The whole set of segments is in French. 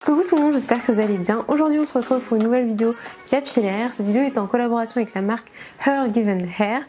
Coucou tout le monde, j'espère que vous allez bien. Aujourd'hui on se retrouve pour une nouvelle vidéo capillaire. Cette vidéo est en collaboration avec la marque Her Given Hair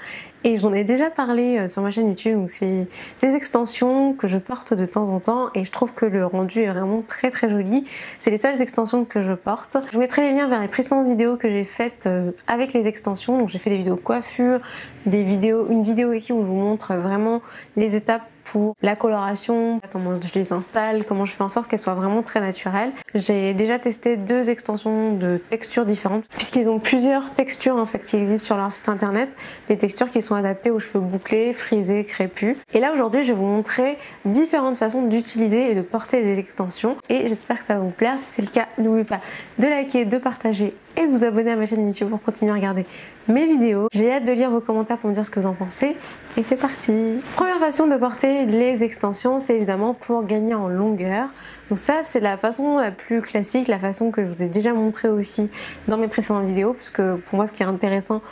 et j'en ai déjà parlé sur ma chaîne YouTube. Donc c'est des extensions que je porte de temps en temps et je trouve que le rendu est vraiment très joli. C'est les seules extensions que je porte. Je vous mettrai les liens vers les précédentes vidéos que j'ai faites avec les extensions. Donc j'ai fait des vidéos coiffure, une vidéo ici où je vous montre vraiment les étapes pour la coloration, comment je les installe, comment je fais en sorte qu'elles soient vraiment très naturelles. J'ai déjà testé deux extensions de textures différentes puisqu'ils ont plusieurs textures en fait qui existent sur leur site internet, des textures qui sont adaptées aux cheveux bouclés, frisés, crépus. Et là aujourd'hui je vais vous montrer différentes façons d'utiliser et de porter des extensions et j'espère que ça va vous plaire. Si c'est le cas, n'oubliez pas de liker, de partager et de vous abonner à ma chaîne YouTube pour continuer à regarder mes vidéos. J'ai hâte de lire vos commentaires pour me dire ce que vous en pensez et c'est parti. Première façon de porter les extensions, c'est évidemment pour gagner en longueur. Donc ça c'est la façon la plus classique, la façon que je vous ai déjà montré aussi dans mes précédentes vidéos, puisque pour moi ce qui est intéressant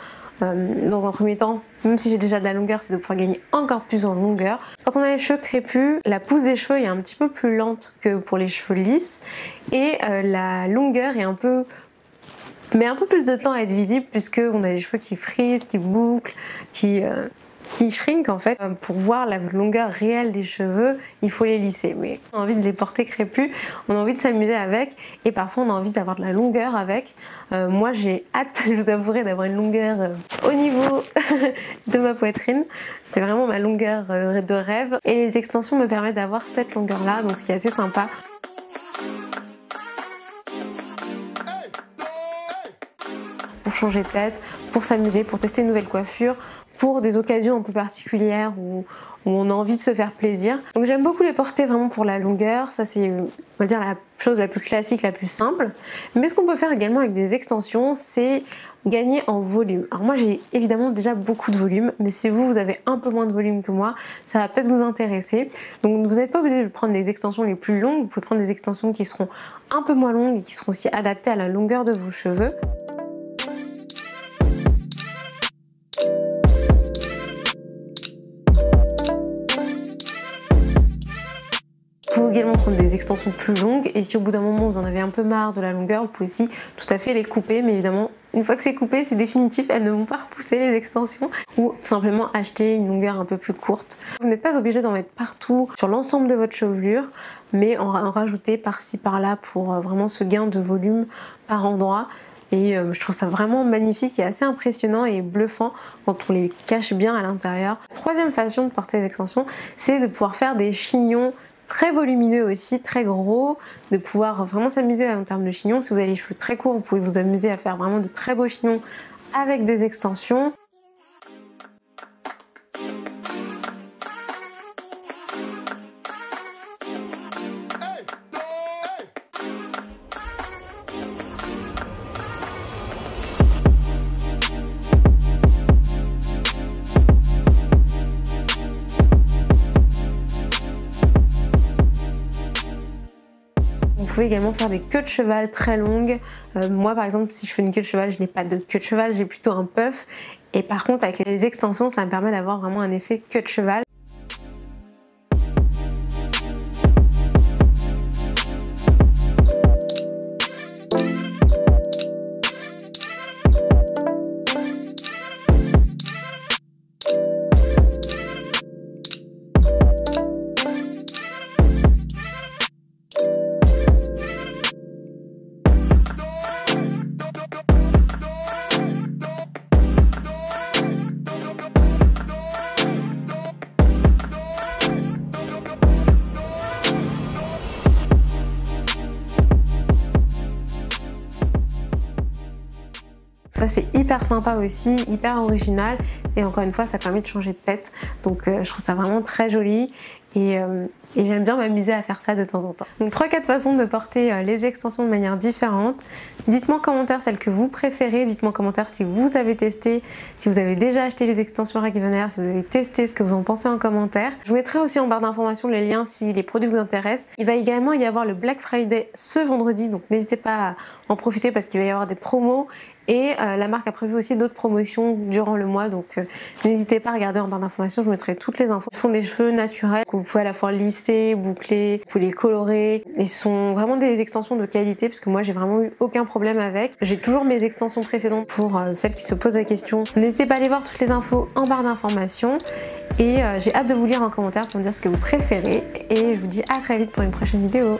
dans un premier temps, même si j'ai déjà de la longueur, c'est de pouvoir gagner encore plus en longueur. Quand on a les cheveux crépus, la pousse des cheveux est un petit peu plus lente que pour les cheveux lisses et la longueur est met un peu plus de temps à être visible puisque on a des cheveux qui frisent, qui bouclent, qui shrink en fait. Pour voir la longueur réelle des cheveux, il faut les lisser. Mais on a envie de les porter crépus, on a envie de s'amuser avec et parfois on a envie d'avoir de la longueur avec. Moi j'ai hâte, je vous avouerai, d'avoir une longueur au niveau de ma poitrine. C'est vraiment ma longueur de rêve et les extensions me permettent d'avoir cette longueur là, donc ce qui est assez sympa. Pour changer de tête, pour s'amuser, pour tester une nouvelle coiffure, pour des occasions un peu particulières où on a envie de se faire plaisir. Donc j'aime beaucoup les porter vraiment pour la longueur, ça c'est on va dire la chose la plus classique, la plus simple. Mais ce qu'on peut faire également avec des extensions, c'est gagner en volume. Alors moi j'ai évidemment déjà beaucoup de volume, mais si vous avez un peu moins de volume que moi, ça va peut-être vous intéresser. Donc vous n'êtes pas obligé de prendre des extensions les plus longues, vous pouvez prendre des extensions qui seront un peu moins longues et qui seront aussi adaptées à la longueur de vos cheveux. Vous pouvez également prendre des extensions plus longues et si au bout d'un moment vous en avez un peu marre de la longueur, vous pouvez aussi tout à fait les couper, mais évidemment une fois que c'est coupé c'est définitif, elles ne vont pas repousser les extensions, ou tout simplement acheter une longueur un peu plus courte. Vous n'êtes pas obligé d'en mettre partout sur l'ensemble de votre chevelure, mais en rajouter par-ci par-là pour vraiment ce gain de volume par endroit. Et je trouve ça vraiment magnifique et assez impressionnant et bluffant quand on les cache bien à l'intérieur. Troisième façon de porter les extensions, c'est de pouvoir faire des chignons très volumineux aussi, très gros, de pouvoir vraiment s'amuser en termes de chignons. Si vous avez les cheveux très courts, vous pouvez vous amuser à faire vraiment de très beaux chignons avec des extensions. Vous pouvez également faire des queues de cheval très longues. Moi par exemple si je fais une queue de cheval, je n'ai pas de queue de cheval, j'ai plutôt un puff. Et par contre avec les extensions ça me permet d'avoir vraiment un effet queue de cheval. Ça c'est hyper sympa aussi, hyper original et encore une fois ça permet de changer de tête, donc je trouve ça vraiment très joli et j'aime bien m'amuser à faire ça de temps en temps. Donc 3-4 façons de porter les extensions de manière différente. Dites-moi en commentaire celle que vous préférez, dites-moi en commentaire si vous avez testé, si vous avez déjà acheté les extensions Her Given Hair, si vous avez testé, ce que vous en pensez en commentaire. Je vous mettrai aussi en barre d'informations les liens si les produits vous intéressent. Il va également y avoir le Black Friday ce vendredi, donc n'hésitez pas à en profiter parce qu'il va y avoir des promos Et la marque a prévu aussi d'autres promotions durant le mois, donc n'hésitez pas à regarder en barre d'informations, je mettrai toutes les infos. Ce sont des cheveux naturels que vous pouvez à la fois lisser, boucler, vous pouvez les colorer, et ce sont vraiment des extensions de qualité parce que moi j'ai vraiment eu aucun problème avec. J'ai toujours mes extensions précédentes pour celles qui se posent la question. N'hésitez pas à aller voir toutes les infos en barre d'informations et j'ai hâte de vous lire en commentaire pour me dire ce que vous préférez et je vous dis à très vite pour une prochaine vidéo.